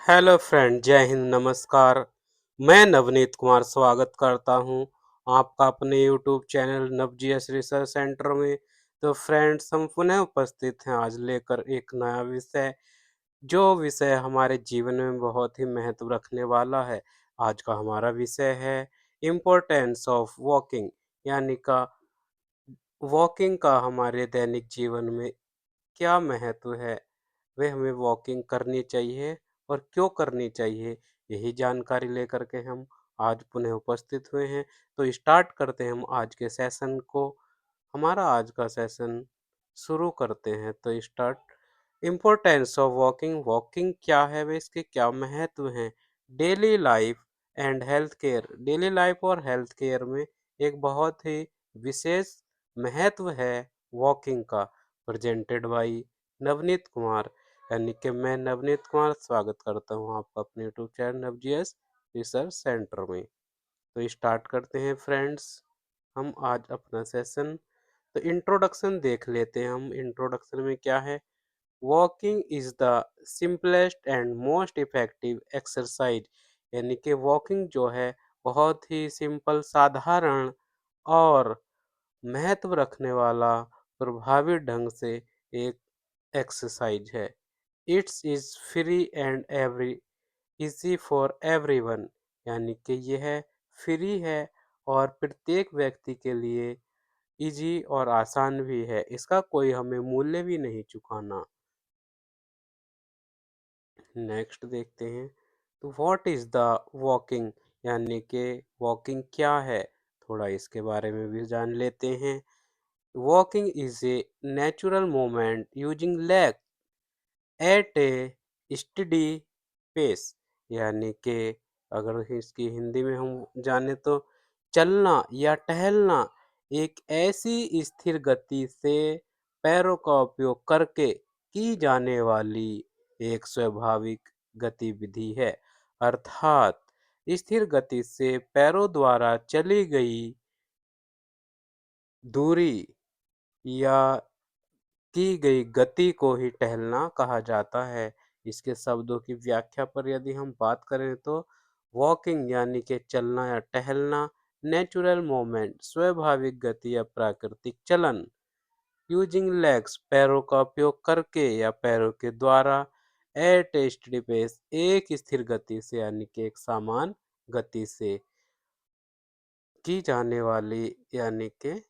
Hello friend, जय हिंद, नमस्कार। मैं नवनीत कुमार स्वागत करता हूं आपका अपने यूट्यूब चैनल नवजीएस रिसर्च सेंटर में। तो फ्रेंड्स, हम पुनः उपस्थित हैं आज लेकर एक नया विषय, जो विषय हमारे जीवन में बहुत ही महत्व रखने वाला है। आज का हमारा विषय है इम्पोर्टेंस ऑफ वॉकिंग, यानी का वॉकिंग का हमारे दैनिक जीवन में क्या महत्व है, वे हमें वॉकिंग करनी चाहिए और क्यों करनी चाहिए, यही जानकारी लेकर के हम आज पुनः उपस्थित हुए हैं। तो स्टार्ट करते हैं हम आज के सेशन को। हमारा आज का सेशन शुरू करते हैं। तो start. Importance of walking, walking क्या है, वे इसके क्या महत्व हैं। Daily life and health care, daily life और हेल्थ केयर में एक बहुत ही विशेष महत्व है वॉकिंग का। प्रेजेंटेड बाई नवनीत कुमार, यानी कि मैं नवनीत कुमार स्वागत करता हूँ आपका अपने यूट्यूब चैनल नवजीएस रिसर्च सेंटर में। तो स्टार्ट करते हैं फ्रेंड्स हम आज अपना सेशन। तो इंट्रोडक्शन देख लेते हैं हम। इंट्रोडक्शन में क्या है। Walking is the simplest and most effective exercise, यानी कि वॉकिंग जो है बहुत ही सिंपल, साधारण और महत्व रखने वाला, प्रभावी ढंग से एक एक्सरसाइज है। It's is free and every easy for everyone, यानी कि यह फ्री है और प्रत्येक व्यक्ति के लिए इजी और आसान भी है। इसका कोई हमें मूल्य भी नहीं चुकाना। नेक्स्ट देखते हैं। तो व्हाट इज द वॉकिंग, यानी कि वॉकिंग क्या है, थोड़ा इसके बारे में भी जान लेते हैं। Walking is a natural movement using leg at a steady pace, यानी कि अगर इसकी हिंदी में हम जाने तो चलना या टहलना एक ऐसी स्थिर गति से पैरों का उपयोग करके की जाने वाली एक स्वाभाविक गतिविधि है। अर्थात स्थिर गति से पैरों द्वारा चली गई दूरी या की गई गति को ही टहलना कहा जाता है। इसके शब्दों की व्याख्या पर यदि हम बात करें तो वॉकिंग यानी कि चलना या टहलना, नेचुरल मूवमेंट स्वाभाविक गति या प्राकृतिक चलन, यूजिंग लेग्स पैरों का उपयोग करके या पैरों के द्वारा, एट ए स्टडी पेस एक स्थिर गति से यानी कि एक समान गति से की जाने वाली, यानी कि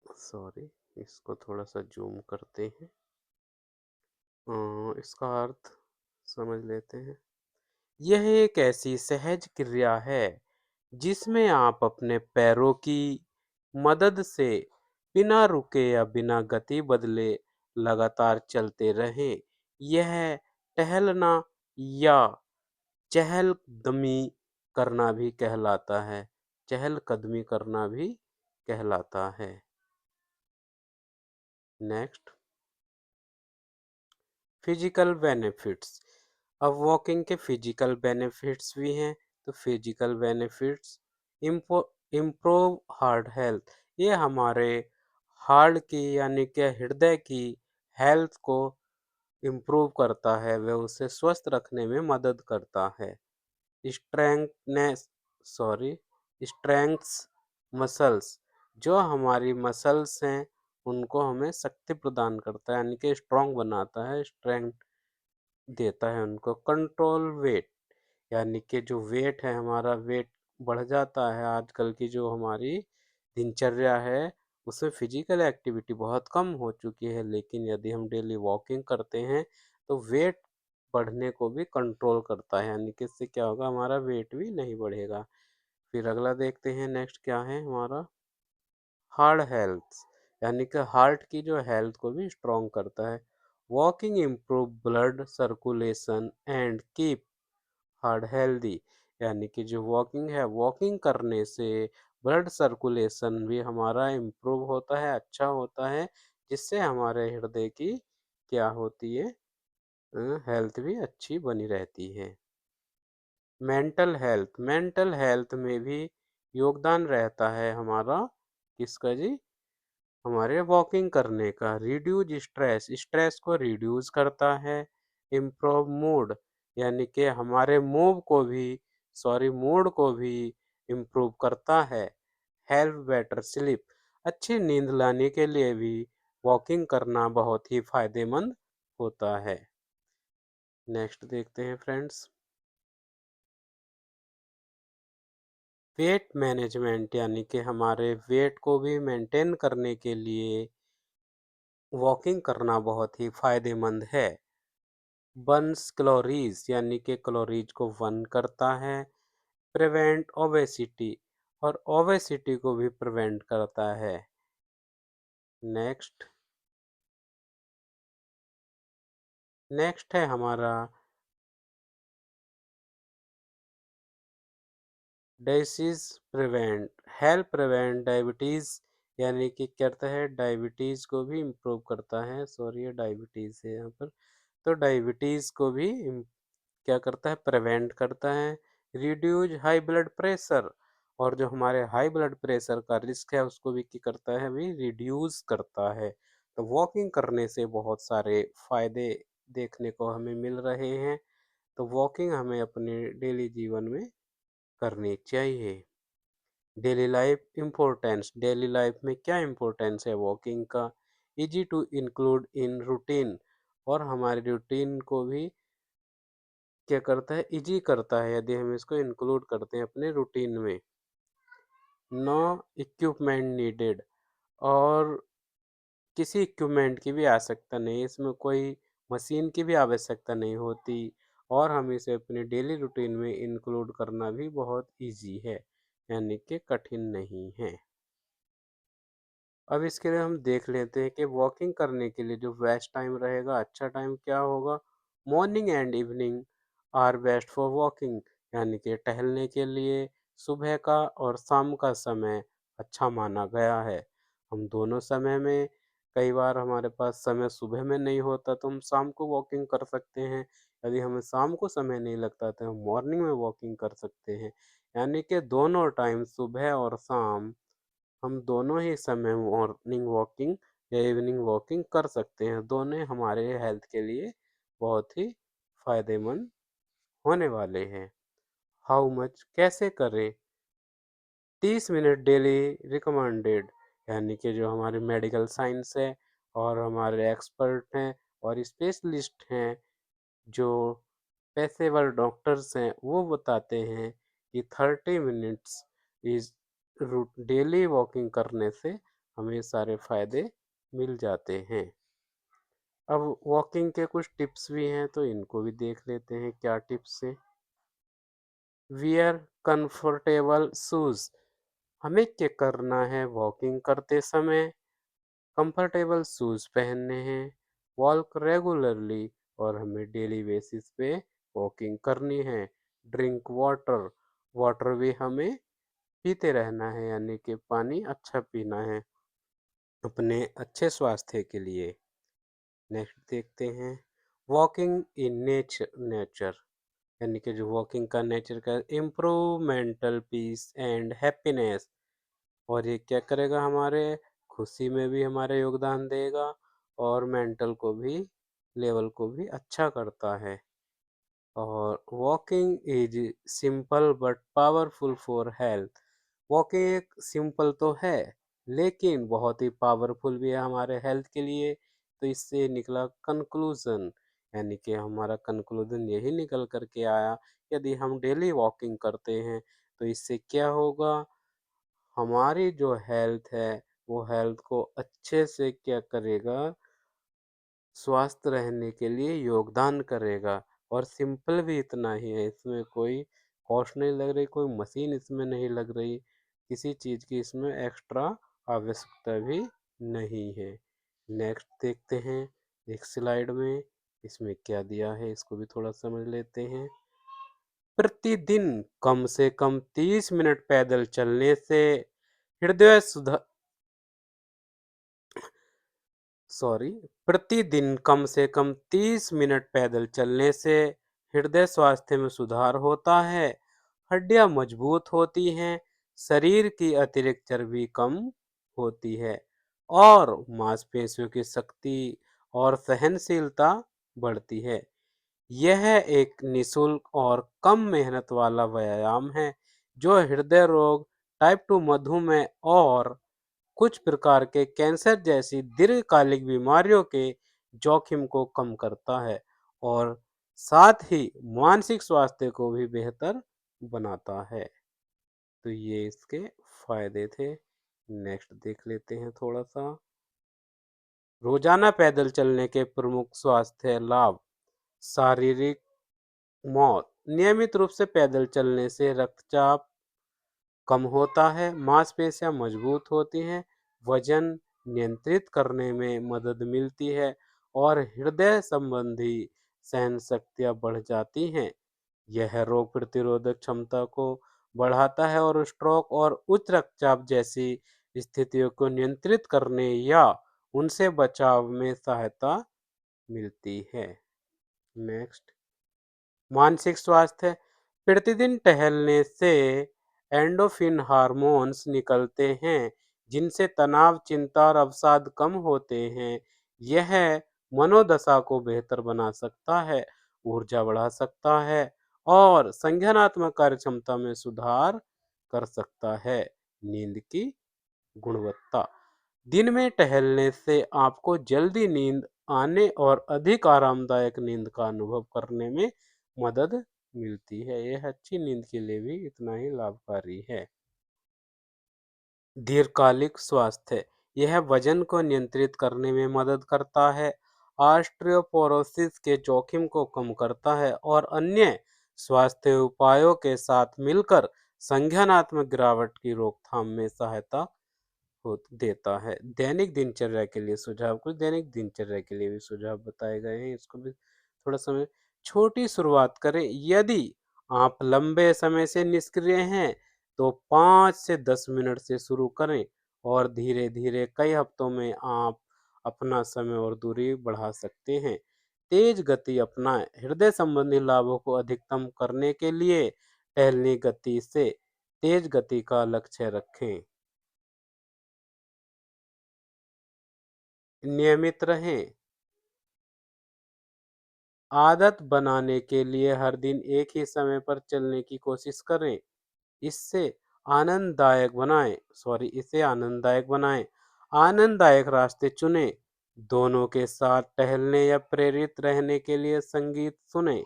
सॉरी, इसको थोड़ा सा जूम करते हैं। इसका अर्थ समझ लेते हैं। यह एक ऐसी सहज क्रिया है जिसमें आप अपने पैरों की मदद से बिना रुके या बिना गति बदले लगातार चलते रहें। यह टहलना या चहलकदमी करना भी कहलाता है। चहलकदमी करना भी कहलाता है। Next, physical benefits. अब वॉकिंग के फिजिकल बेनिफिट्स भी हैं। तो physical benefits, improve heart health, ये हमारे हार्ट की यानी कि हृदय की हेल्थ को इम्प्रूव करता है, वह उसे स्वस्थ रखने में मदद करता है। स्ट्रेंथनेस सॉरी स्ट्रेंथ्स मसल्स, जो हमारी मसल्स हैं उनको हमें शक्ति प्रदान करता है, यानी कि स्ट्रॉन्ग बनाता है, स्ट्रेंथ देता है उनको। कंट्रोल वेट, यानी कि जो वेट है हमारा, वेट बढ़ जाता है। आजकल की जो हमारी दिनचर्या है उसमें फिजिकल एक्टिविटी बहुत कम हो चुकी है, लेकिन यदि हम डेली वॉकिंग करते हैं तो वेट बढ़ने को भी कंट्रोल करता है, यानी कि इससे क्या होगा, हमारा वेट भी नहीं बढ़ेगा। फिर अगला देखते हैं। नेक्स्ट क्या है हमारा, हार्ट हेल्थ, यानी कि हार्ट की जो हेल्थ को भी स्ट्रॉन्ग करता है। Walking improve blood circulation and keep heart healthy, यानी कि जो वॉकिंग है, वॉकिंग करने से ब्लड सर्कुलेशन भी हमारा इम्प्रूव होता है, अच्छा होता है, जिससे हमारे हृदय की क्या होती है, हेल्थ भी अच्छी बनी रहती है। मेंटल हेल्थ, मेंटल हेल्थ में भी योगदान रहता है हमारा, किसका जी, हमारे वॉकिंग करने का। रिड्यूज स्ट्रेस, स्ट्रेस को रिड्यूस करता है। इम्प्रूव मूड, यानी कि हमारे मूड को भी इम्प्रूव करता है। हेल्प बेटर स्लीप, अच्छी नींद लाने के लिए भी वॉकिंग करना बहुत ही फायदेमंद होता है। नेक्स्ट देखते हैं फ्रेंड्स, वेट मैनेजमेंट, यानी कि हमारे वेट को भी मेंटेन करने के लिए वॉकिंग करना बहुत ही फायदेमंद है। बर्न्स कैलोरीज, यानी कि कैलोरीज को बर्न करता है। प्रिवेंट ओबेसिटी, और ओबेसिटी को भी प्रिवेंट करता है। नेक्स्ट नेक्स्ट है हमारा disease prevent, help prevent diabetes, यानी कि कहता है डायबिटीज को भी इम्प्रूव करता है। सॉरी, ये डायबिटीज है यहाँ पर। तो डायबिटीज को भी क्या करता है, प्रिवेंट करता है। रिड्यूज हाई ब्लड प्रेशर, और जो हमारे हाई ब्लड प्रेशर का रिस्क है उसको भी क्या करता है, भी रिड्यूस करता है। तो वॉकिंग करने से बहुत सारे फायदे देखने को हमें मिल रहे हैं। तो वॉकिंग हमें अपने डेली जीवन में करनी चाहिए। डेली लाइफ में क्या इम्पोर्टेंस है वॉकिंग का? Easy to include in routine, और हमारे रूटीन को भी क्या करता है, इजी करता है यदि हम इसको इंक्लूड करते हैं अपने रूटीन में। नो इक्विपमेंट नीडेड, और किसी इक्विपमेंट की भी आवश्यकता नहीं, इसमें कोई मशीन की भी आवश्यकता नहीं होती, और हम इसे अपने डेली रूटीन में इंक्लूड करना भी बहुत इजी है, यानी कि कठिन नहीं है। अब इसके लिए हम देख लेते हैं कि वॉकिंग करने के लिए जो बेस्ट टाइम रहेगा, अच्छा टाइम क्या होगा। Morning and evening are best for walking, यानी कि टहलने के लिए सुबह का और शाम का समय अच्छा माना गया है। हम दोनों समय में, कई बार हमारे पास समय सुबह में नहीं होता तो हम शाम को वॉकिंग कर सकते हैं। यदि हमें शाम को समय नहीं लगता तो हम मॉर्निंग में वॉकिंग कर सकते हैं। यानी कि दोनों टाइम, सुबह और शाम, हम दोनों ही समय मॉर्निंग वॉकिंग या इवनिंग वॉकिंग कर सकते हैं। दोनों हमारे हेल्थ के लिए बहुत ही फायदेमंद होने वाले हैं। हाउ मच, कैसे करें? 30 मिनट डेली रिकमेंडेड, यानी कि जो हमारे मेडिकल साइंस है और हमारे एक्सपर्ट हैं और स्पेशलिस्ट हैं, जो पेशेवर डॉक्टर्स हैं, वो बताते हैं कि 30 मिनट्स इज डेली वॉकिंग करने से हमें सारे फायदे मिल जाते हैं। अब वॉकिंग के कुछ टिप्स भी हैं तो इनको भी देख लेते हैं, क्या टिप्स हैं। वियर कंफर्टेबल शूज, हमें क्या करना है वॉकिंग करते समय, कंफर्टेबल शूज पहनने हैं। वॉक रेगुलरली, और हमें डेली बेसिस पे वॉकिंग करनी है। ड्रिंक वाटर, वाटर भी हमें पीते रहना है, यानी कि पानी अच्छा पीना है अपने अच्छे स्वास्थ्य के लिए। नेक्स्ट देखते हैं, वॉकिंग इन नेचर, यानी कि जो वॉकिंग का नेचर का improve mental peace and happiness, और ये क्या करेगा, हमारे खुशी में भी हमारा योगदान देगा और मेंटल को भी, लेवल को भी अच्छा करता है। और walking is simple but powerful for health, walking एक सिंपल तो है लेकिन बहुत ही पावरफुल भी है हमारे हेल्थ के लिए। तो इससे निकला कंक्लूजन, यानी कि हमारा कंक्लूजन यही निकल कर के आया, यदि हम डेली वॉकिंग करते हैं तो इससे क्या होगा, हमारी जो हेल्थ है वो हेल्थ को अच्छे से क्या करेगा, स्वस्थ रहने के लिए योगदान करेगा। और सिंपल भी इतना ही है, इसमें कोई कॉस्ट नहीं लग रही, कोई मशीन इसमें नहीं लग रही, किसी चीज़ की इसमें एक्स्ट्रा आवश्यकता भी नहीं है। नेक्स्ट देखते हैं एक स्लाइड में, इसमें क्या दिया है इसको भी थोड़ा समझ लेते हैं। प्रतिदिन कम से कम 30 मिनट पैदल चलने से हृदय सुधार सॉरी प्रतिदिन कम से कम 30 मिनट पैदल चलने से हृदय स्वास्थ्य में सुधार होता है, हड्डियां मजबूत होती हैं, शरीर की अतिरिक्त चर्बी कम होती है, और मांसपेशियों की शक्ति और सहनशीलता बढ़ती है। यह एक निःशुल्क और कम मेहनत वाला व्यायाम है जो हृदय रोग, टाइप 2 मधुमेह और कुछ प्रकार के कैंसर जैसी दीर्घकालिक बीमारियों के जोखिम को कम करता है और साथ ही मानसिक स्वास्थ्य को भी बेहतर बनाता है। तो ये इसके फायदे थे। नेक्स्ट देख लेते हैं थोड़ा सा। रोजाना पैदल चलने के प्रमुख स्वास्थ्य लाभ। शारीरिक मौत। नियमित रूप से पैदल चलने से रक्तचाप कम होता है, मांसपेशियां मजबूत होती हैं, वजन नियंत्रित करने में मदद मिलती है और हृदय संबंधी सहन शक्तियां बढ़ जाती हैं। यह रोग प्रतिरोधक क्षमता को बढ़ाता है और स्ट्रोक और उच्च रक्तचाप जैसी स्थितियों को नियंत्रित करने या उनसे बचाव में सहायता मिलती है। नेक्स्ट, मानसिक स्वास्थ्य। प्रतिदिन टहलने से एंडोफिन हार्मोन्स निकलते हैं जिनसे तनाव, चिंता और अवसाद कम होते हैं। यह मनोदशा को बेहतर बना सकता है, ऊर्जा बढ़ा सकता है और संज्ञानात्मक कार्य क्षमता में सुधार कर सकता है। नींद की गुणवत्ता। दिन में टहलने से आपको जल्दी नींद आने और अधिक आरामदायक नींद का अनुभव करने में मदद मिलती है। यह अच्छी नींद के लिए भी इतना ही लाभकारी है। दीर्घकालिक स्वास्थ्य। यह वजन को नियंत्रित करने में मदद करता है, ऑस्टियोपोरोसिस के जोखिम को कम करता है और अन्य स्वास्थ्य उपायों के साथ मिलकर संज्ञानात्मक गिरावट की रोकथाम में सहायता देता है। दैनिक दिनचर्या के लिए सुझाव। कुछ दैनिक दिनचर्या के लिए भी सुझाव बताए गए हैं, इसको भी थोड़ा समय। छोटी शुरुआत करें। यदि आप लंबे समय से निष्क्रिय हैं तो 5 से 10 मिनट से शुरू करें और धीरे धीरे कई हफ्तों में आप अपना समय और दूरी बढ़ा सकते हैं। तेज गति अपनाएं। हृदय संबंधी लाभों को अधिकतम करने के लिए टहलने गति से तेज गति का लक्ष्य रखें। नियमित रहें। आदत बनाने के लिए हर दिन एक ही समय पर चलने की कोशिश करें। इससे इसे आनंददायक बनाएं। आनंददायक रास्ते चुनें। दोनों के साथ टहलने या प्रेरित रहने के लिए संगीत सुनें।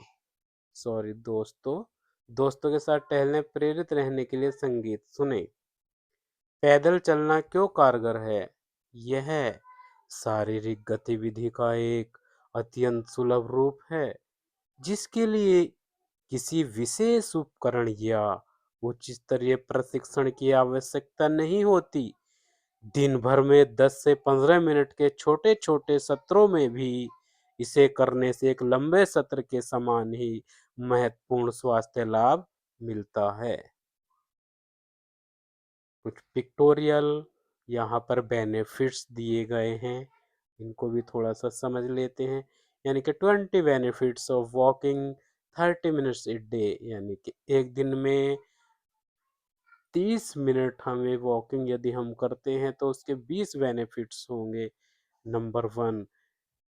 दोस्तों के साथ टहलने प्रेरित रहने के लिए संगीत सुनें। पैदल चलना क्यों कारगर है? यह शारीरिक गतिविधि का एक अत्यंत सुलभ रूप है जिसके लिए किसी विशेष उपकरण या उच्च स्तरीय प्रशिक्षण की आवश्यकता नहीं होती। दिन भर में 10 से 15 मिनट के छोटे छोटे सत्रों में भी इसे करने से एक लंबे सत्र के समान ही महत्वपूर्ण स्वास्थ्य लाभ मिलता है। कुछ पिक्टोरियल यहाँ पर बेनिफिट्स दिए गए हैं, इनको भी थोड़ा सा समझ लेते हैं। यानी कि 20 benefits of walking 30 minutes a day, यानी कि एक दिन में 30 मिनट हमें वॉकिंग यदि हम करते हैं तो उसके 20 बेनिफिट्स होंगे। नंबर 1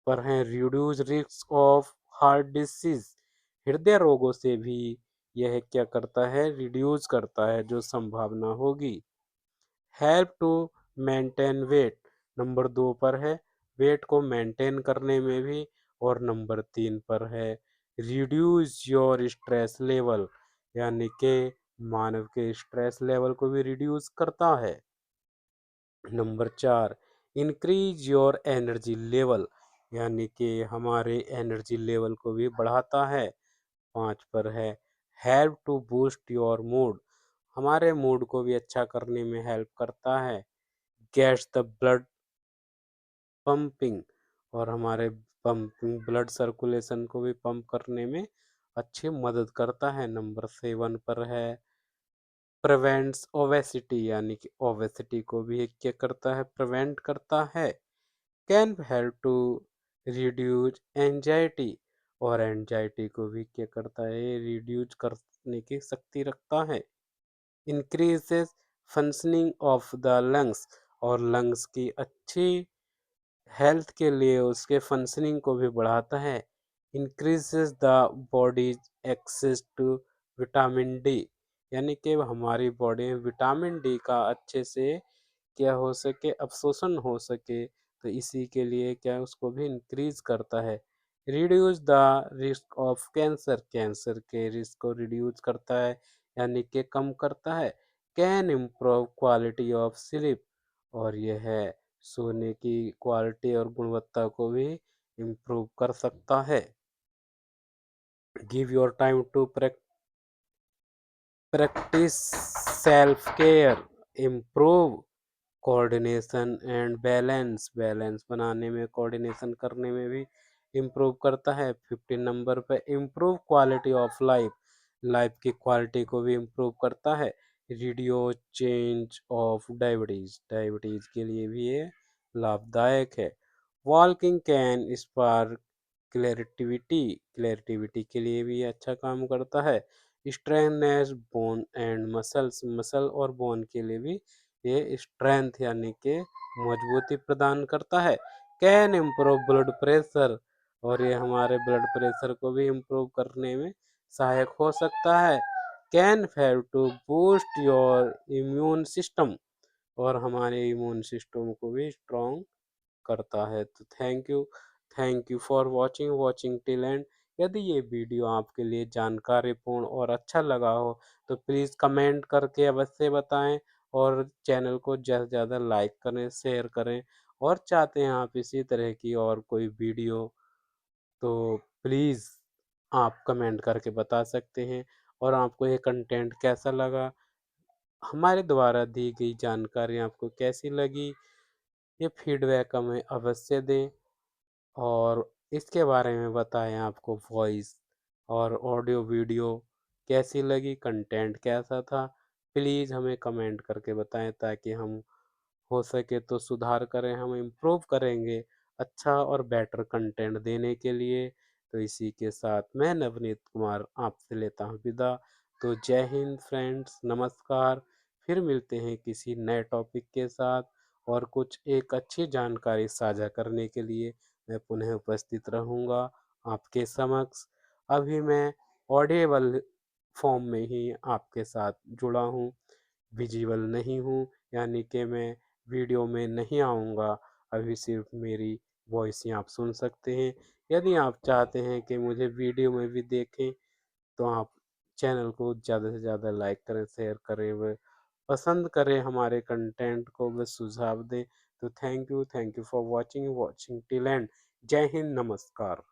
पर है reduce risk of heart disease. हृदय रोगों से भी यह क्या करता है? रिड्यूस करता है जो संभावना होगी। Help to maintain weight. Number 2 पर है वेट को मेंटेन करने में भी। और नंबर 3 पर है रिड्यूस योर स्ट्रेस लेवल, यानी कि मानव के स्ट्रेस लेवल को भी रिड्यूस करता है। Number 4 increase your energy level, यानी कि हमारे एनर्जी लेवल को भी बढ़ाता है। 5 पर है help to boost your mood, हमारे मूड को भी अच्छा करने में हेल्प करता है। गेट्स द ब्लड पंपिंग, और हमारे पंपिंग ब्लड सर्कुलेशन को भी पंप करने में अच्छी मदद करता है। नंबर 7 पर है प्रिवेंट्स ओवेसिटी, यानी कि ओवेसिटी को भी क्या करता है? प्रिवेंट करता है। Can help to reduce anxiety, और एंजाइटी को भी क्या करता है? रिड्यूस करने की शक्ति रखता है। Increases functioning of the lungs, और लंग्स की अच्छी हेल्थ के लिए उसके फंक्शनिंग को भी बढ़ाता है। increases the body's access to vitamin D, यानी कि हमारी बॉडी में विटामिन डी का अच्छे से क्या हो सके, अवशोषण हो सके, तो इसी के लिए क्या उसको भी इंक्रीज करता है। Reduce the risk of cancer, cancer के रिस्क को रिड्यूस करता है यानी कि कम करता है। Can improve quality of sleep, और यह है सोने की क्वालिटी और गुणवत्ता को भी इम्प्रूव कर सकता है। Give your time to practise self care, improve coordination and balance, balance बनाने में, कोऑर्डिनेशन करने में भी इम्प्रूव करता है। 15 नंबर पे improve quality of life, life की क्वालिटी को भी इम्प्रूव करता है। Radio change of diabetes, diabetes के लिए भी ये लाभदायक है। वॉकिंग कैन स्पार्क क्लैरिटिविटी, क्लैरिटिविटी के लिए भी अच्छा काम करता है। स्ट्रेंथनेस बोन एंड मसल्स, मसल और बोन के लिए भी ये स्ट्रेंथ यानी कि मजबूती प्रदान करता है। कैन इम्प्रूव ब्लड प्रेशर, और ये हमारे ब्लड प्रेशर को भी इम्प्रूव करने में सहायक हो सकता है। Can help to boost your immune system, और हमारे इम्यून सिस्टम को भी स्ट्रॉन्ग करता है। तो thank you for watching till and. यदि ये वीडियो आपके लिए जानकारीपूर्ण और अच्छा लगा हो तो प्लीज़ कमेंट करके अवश्य बताएं, और चैनल को ज़्यादा से ज़्यादा लाइक करें, शेयर करें, और चाहते हैं आप इसी तरह की और कोई वीडियो, तो प्लीज़ आप कमेंट करके बता सकते हैं। और आपको ये कंटेंट कैसा लगा, हमारे द्वारा दी गई जानकारी आपको कैसी लगी, ये फीडबैक हमें अवश्य दें। और इसके बारे में बताएं आपको वॉइस और ऑडियो वीडियो कैसी लगी, कंटेंट कैसा था। प्लीज़ हमें कमेंट करके बताएं ताकि हम हो सके तो सुधार करें, हम इम्प्रूव करेंगे अच्छा और बेटर कंटेंट देने के लिए। तो इसी के साथ मैं नवनीत कुमार आपसे लेता हूँ विदा। तो जय हिंद फ्रेंड्स, नमस्कार। फिर मिलते हैं किसी नए टॉपिक के साथ, और कुछ एक अच्छी जानकारी साझा करने के लिए मैं पुनः उपस्थित रहूँगा आपके समक्ष। अभी मैं ऑडिएबल फॉर्म में ही आपके साथ जुड़ा हूँ, विजिबल नहीं हूँ, यानी कि मैं वीडियो में नहीं आऊँगा। अभी सिर्फ मेरी वॉइस ही आप सुन सकते हैं। यदि आप चाहते हैं कि मुझे वीडियो में भी देखें तो आप चैनल को ज़्यादा से ज़्यादा लाइक करें, शेयर करें, व पसंद करें हमारे कंटेंट को, व सुझाव दें। तो thank you for watching till and. जय हिंद, नमस्कार।